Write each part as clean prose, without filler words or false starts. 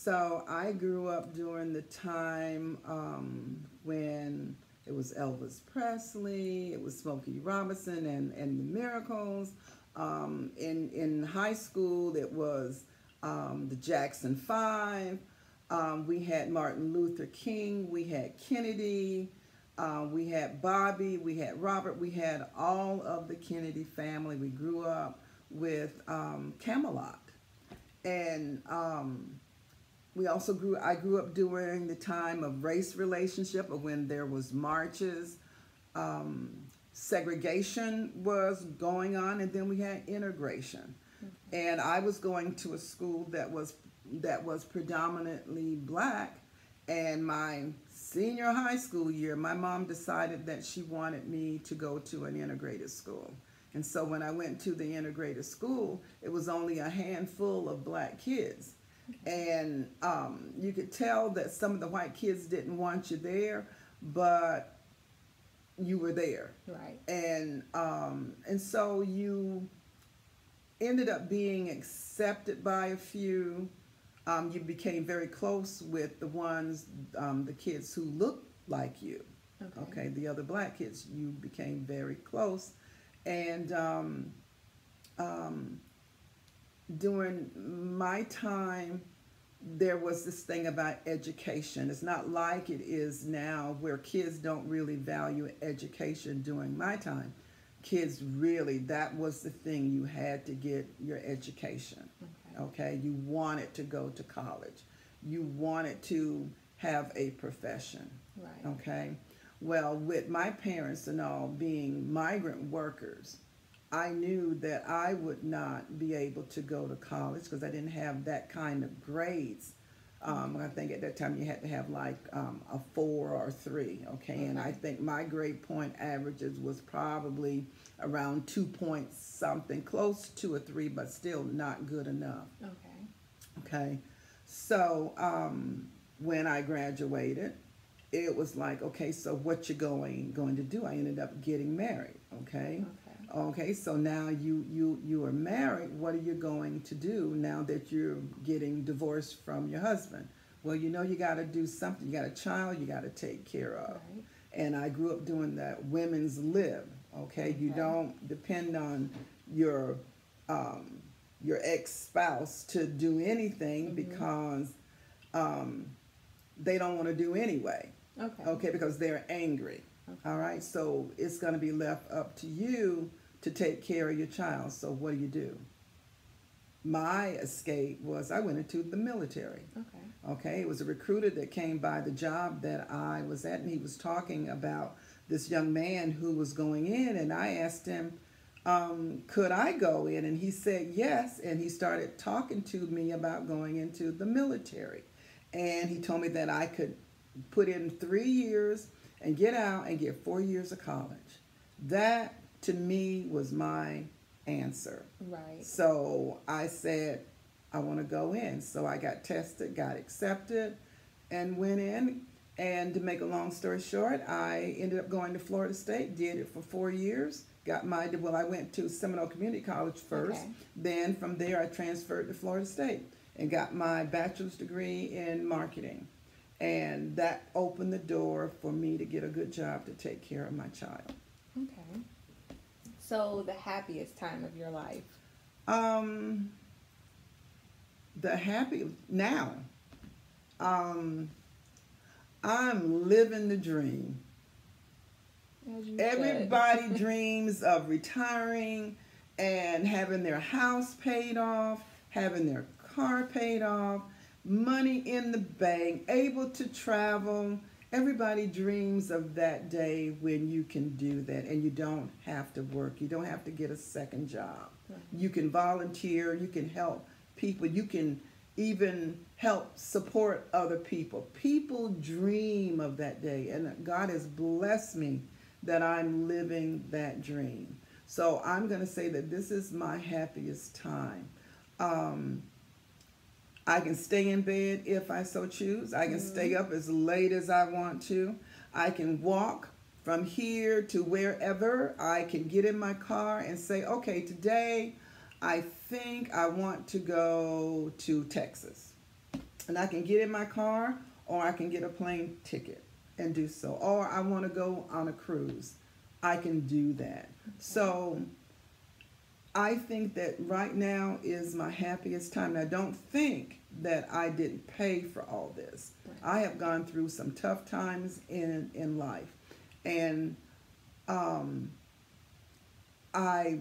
So I grew up during the time when it was Elvis Presley, it was Smokey Robinson and the Miracles. In high school, it was the Jackson Five. We had Martin Luther King. We had Kennedy. We had Bobby. We had Robert. We had all of the Kennedy family. We grew up with Camelot, and we also I grew up during the time of race relationship, of when there was marches, segregation was going on, and then we had integration. And I was going to a school that was predominantly black, and my senior high school year, my mom decided that she wanted me to go to an integrated school. And so when I went to the integrated school, it was only a handful of black kids. And you could tell that some of the white kids didn't want you there, but you were there. Right. And so you ended up being accepted by a few. You became very close with the ones, the kids who looked like you. Okay, the other black kids, you became very close. And during my time, there was this thing about education. It's not like it is now, where kids don't really value education. During my time, kids really, that was the thing. You had to get your education. Okay, you wanted to go to college. You wanted to have a profession. Right. Okay. Well, with my parents and all being migrant workers, I knew that I would not be able to go to college because I didn't have that kind of grades. I think at that time you had to have like a 4 or 3, okay? And I think my grade point averages was probably around 2 point something, close to a 3, but still not good enough. Okay. So when I graduated, it was like, okay, so what you going to do? I ended up getting married. Okay, so now you are married. What are you going to do now that you're getting divorced from your husband? Well, you know, you got to do something. You got a child you got to take care of. Right. And I grew up doing that women's lib. Okay, you don't depend on your ex-spouse to do anything because they don't want to do anyway. Okay, because they're angry. All right, so it's going to be left up to you to take care of your child. So what do? My escape was I went into the military. Okay, it was a recruiter that came by the job that I was at, and he was talking about this young man who was going in, and I asked him, could I go in? And he said yes, and he started talking to me about going into the military. And he told me that I could put in 3 years and get out and get 4 years of college. That, to me, was my answer. Right. So I said, I want to go in. So I got tested, got accepted, and went in. And to make a long story short, I ended up going to Florida State, did it for 4 years. I went to Seminole Community College first. Then from there, I transferred to Florida State and got my bachelor's degree in marketing. And that opened the door for me to get a good job to take care of my child. Okay. So the happiest time of your life? Now. I'm living the dream. Everybody dreams of retiring and having their house paid off, having their car paid off, money in the bank, able to travel. Everybody dreams of that day when you can do that and you don't have to work. You don't have to get a second job. You can volunteer. You can help people. You can even help support other people. People dream of that day, and God has blessed me that I'm living that dream. So I'm going to say that this is my happiest time. I can stay in bed if I so choose. I can stay up as late as I want to. I can walk from here to wherever. I can get in my car and say, okay, today I think I want to go to Texas. and I can get in my car, or I can get a plane ticket and do so. Or I want to go on a cruise, I can do that. So I think that right now is my happiest time. And I don't think that I didn't pay for all this. Right. I have gone through some tough times in life. And I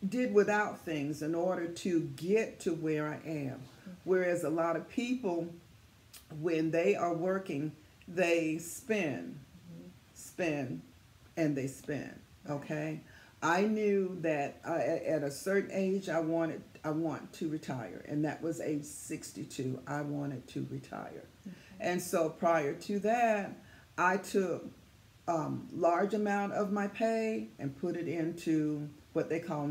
did without things in order to get to where I am. Whereas a lot of people, when they are working, they spend, and they spend. Okay, I knew that at a certain age I want to retire, and that was age 62. I wanted to retire, and so prior to that, I took large amount of my pay and put it into what they call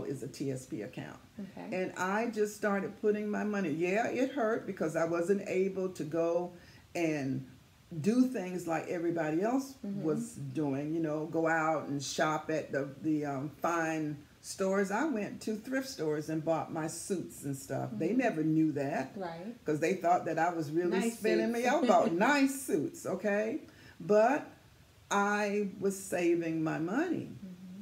is a TSP account. Okay. And I just started putting my money. Yeah, it hurt because I wasn't able to go and do things like everybody else was doing, go out and shop at the fine stores. I went to thrift stores and bought my suits and stuff. They never knew that. Right. Because they thought that I was really Nice spending suits. me out about nice suits, okay? But I was saving my money,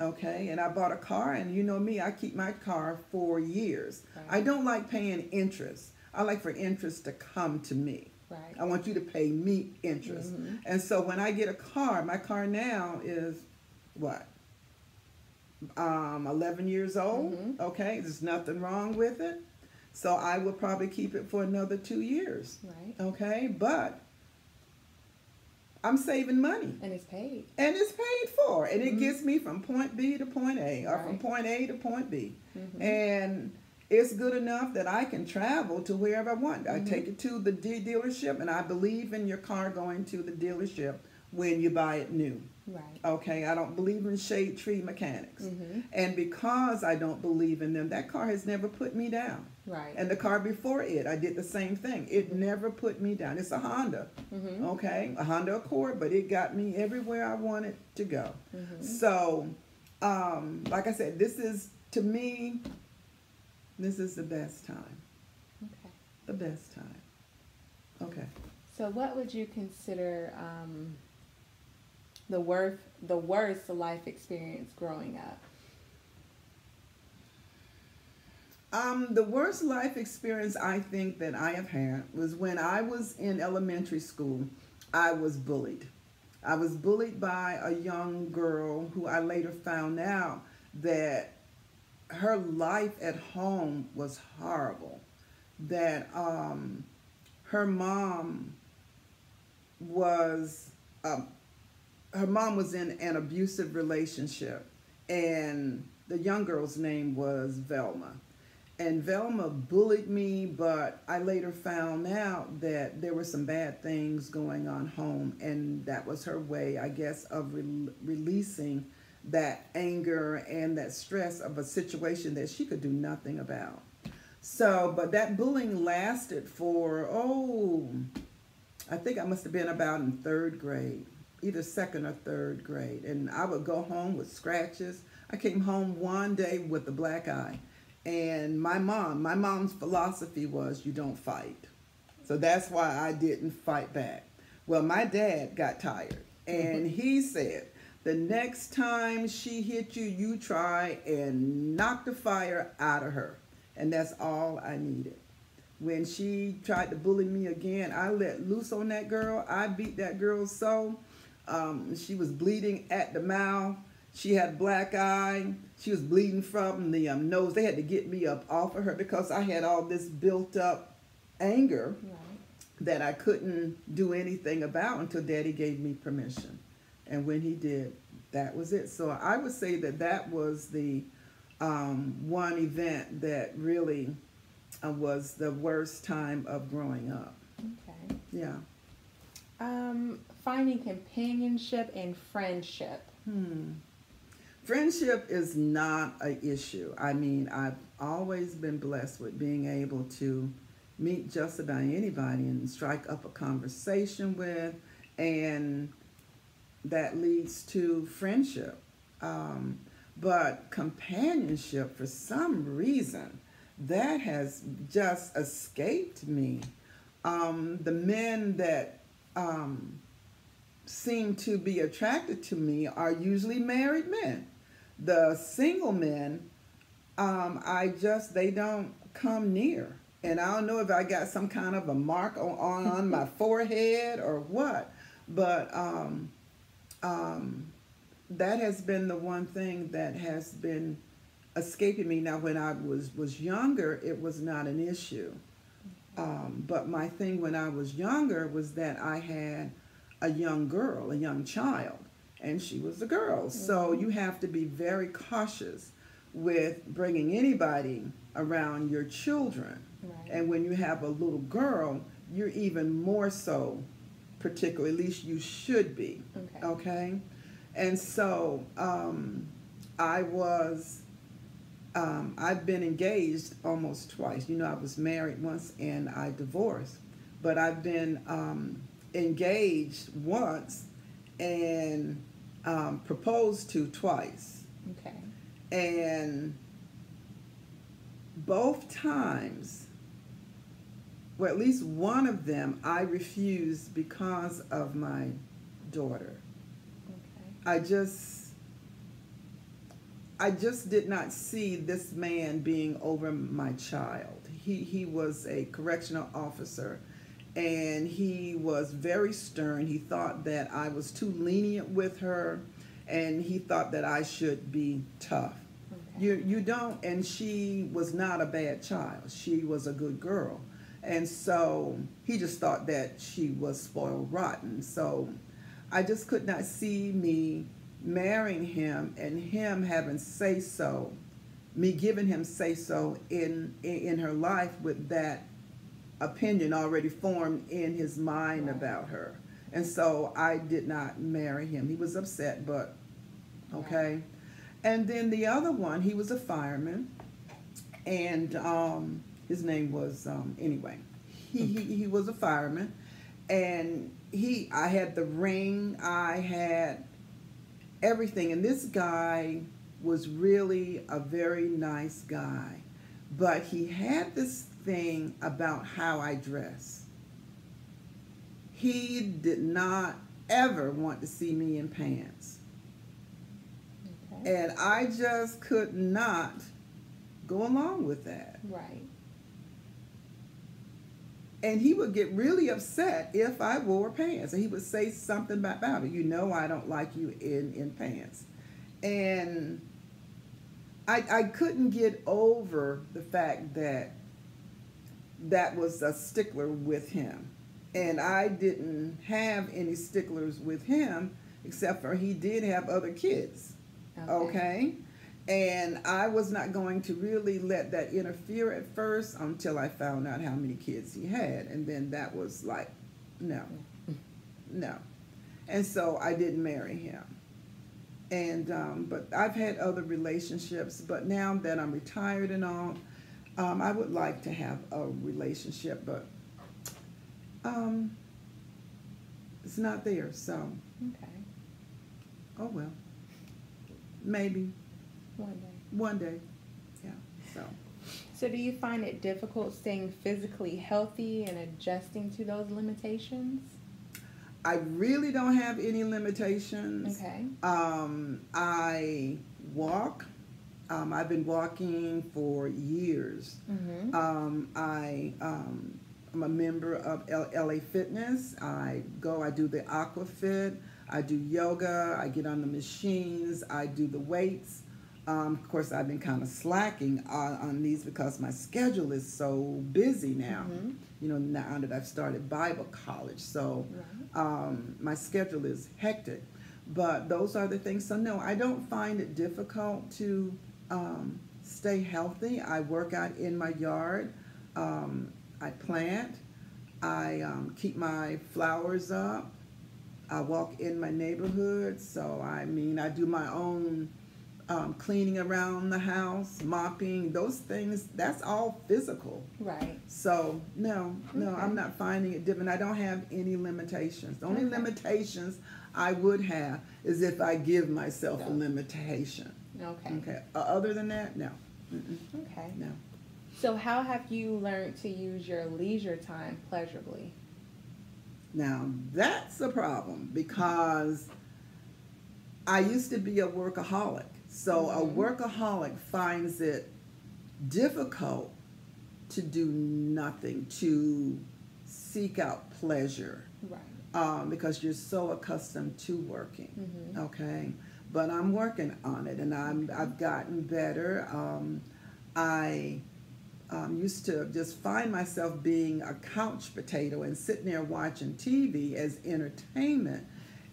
okay? And I bought a car, and you know me, I keep my car for years. Right. I don't like paying interest. I like for interest to come to me. Right. I want you to pay me interest. And so when I get a car, my car now is what? 11 years old, okay? There's nothing wrong with it. So I will probably keep it for another 2 years, Right. okay? But I'm saving money. And it's paid. And it's paid for. And it gets me from point B to point A, or from Right. point A to point B. And it's good enough that I can travel to wherever I want. I take it to the dealership, and I believe in your car going to the dealership when you buy it new. Right. Okay, I don't believe in shade tree mechanics. And because I don't believe in them, that car has never put me down. Right. And the car before it, I did the same thing. It never put me down. It's a Honda, okay, a Honda Accord, but it got me everywhere I wanted to go. So, like I said, to me, this is the best time. Okay. The best time. Okay. So what would you consider the worst life experience growing up? The worst life experience I think that I have had was when I was in elementary school. I was bullied. I was bullied by a young girl who I later found out that her life at home was horrible. That her mom was in an abusive relationship, and the young girl's name was Velma. And Velma bullied me, but I later found out that there were some bad things going on home, and that was her way, I guess, of releasing that anger and that stress of a situation that she could do nothing about. So, but that bullying lasted for, I think I must have been about in third grade, either second or third grade. And I would go home with scratches. I came home one day with a black eye. And my mom's philosophy was you don't fight. So that's why I didn't fight back. Well, my dad got tired, and he said, the next time she hit you, you try and knock the fire out of her. And that's all I needed. When she tried to bully me again, I let loose on that girl. I beat that girl so. She was bleeding at the mouth. She had a black eye. She was bleeding from the nose. They had to get me up off of her because I had all this built up anger that I couldn't do anything about until Daddy gave me permission. And when he did, that was it. So I would say that was the one event that really was the worst time of growing up. Okay. Yeah. Finding companionship and friendship. Friendship is not an issue. I mean, I've always been blessed with being able to meet just about anybody and strike up a conversation with, and that leads to friendship. But companionship, for some reason, that has just escaped me. The men that seem to be attracted to me are usually married men. The single men, they don't come near. And I don't know if I got some kind of a mark on my forehead or what, but that has been the one thing that has been escaping me. Now, when I was younger, it was not an issue. But my thing when I was younger was that I had a young girl, a young child, and she was a girl. Mm-hmm. So you have to be very cautious with bringing anybody around your children. Right. And when you have a little girl, you're even more so particular, at least you should be. Okay? And so I've been engaged almost twice. You know, I was married once and I divorced. But I've been engaged once and proposed to twice. Okay. And both times, well, at least one of them, I refused because of my daughter. Okay. I just did not see this man being over my child. He was a correctional officer, and he was very stern. He thought that I was too lenient with her, and he thought that I should be tough. Okay. You don't, and she was not a bad child. She was a good girl. And so he just thought that she was spoiled rotten. So I just could not see me marrying him and him having say-so, me giving him say-so in her life with that opinion already formed in his mind about her. And so I did not marry him. He was upset, but okay. And then the other one, he was a fireman, and his name was anyway. He was a fireman, and I had the ring, I had everything, and this guy was really a very nice guy, but he had this thing about how I dress. He did not ever want to see me in pants. Okay. And I just could not go along with that. Right. And he would get really upset if I wore pants. And he would say something about it. You know I don't like you in pants. And I couldn't get over the fact that that was a stickler with him. And I didn't have any sticklers with him, except for he did have other kids. Okay? And I was not going to really let that interfere at first until I found out how many kids he had. And then that was like, no. And so I didn't marry him. And but I've had other relationships, but now that I'm retired and all, I would like to have a relationship, but it's not there, so. Okay. Oh well. Maybe. One day. Yeah. So do you find it difficult staying physically healthy and adjusting to those limitations? I really don't have any limitations. Okay. I walk. I've been walking for years. Mm-hmm. I'm a member of LA Fitness. I do the Aquafit. I do yoga. I get on the machines. I do the weights. Of course, I've been kind of slacking on these because my schedule is so busy now. Mm-hmm. You know, now that I've started Bible college, so my schedule is hectic. But those are the things. So no, I don't find it difficult to stay healthy. I work out in my yard. I plant. I keep my flowers up. I walk in my neighborhood. So I mean, I do my own cleaning around the house, mopping, those things, that's all physical. Right. So, no, I'm not finding it different. I don't have any limitations. The only limitations I would have is if I give myself a limitation. Okay. Okay. Other than that, no. Okay. No. So how have you learned to use your leisure time pleasurably? Now, that's a problem because I used to be a workaholic. So a workaholic finds it difficult to do nothing, to seek out pleasure, Right. because you're so accustomed to working. Okay, but I'm working on it, and I've gotten better. I used to just find myself being a couch potato and sitting there watching TV as entertainment.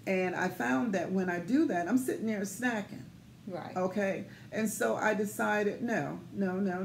And I found that when I do that, I'm sitting there snacking. Right. Okay. And so I decided, no, no, no,